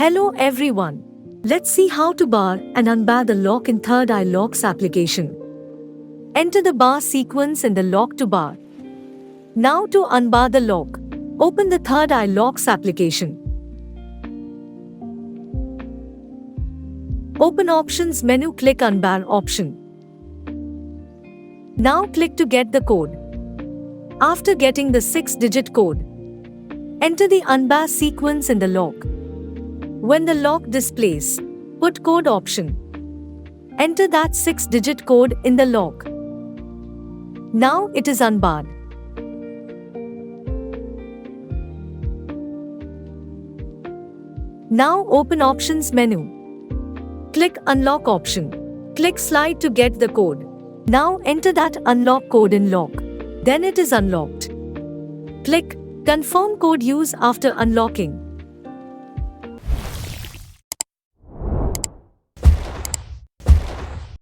Hello everyone. Let's see how to bar and unbar the lock in Third Eye Locks application. Enter the bar sequence in the lock to bar. Now to unbar the lock, open the Third Eye Locks application. Open Options menu, click Unbar option. Now click to get the code. After getting the 6-digit code, enter the unbar sequence in the lock. When the lock displays, put code option. Enter that 6-digit code in the lock. Now it is unbarred. Now open Options menu. Click Unlock option. Click Slide to get the code. Now enter that unlock code in lock. Then it is unlocked. Click Confirm code use after unlocking.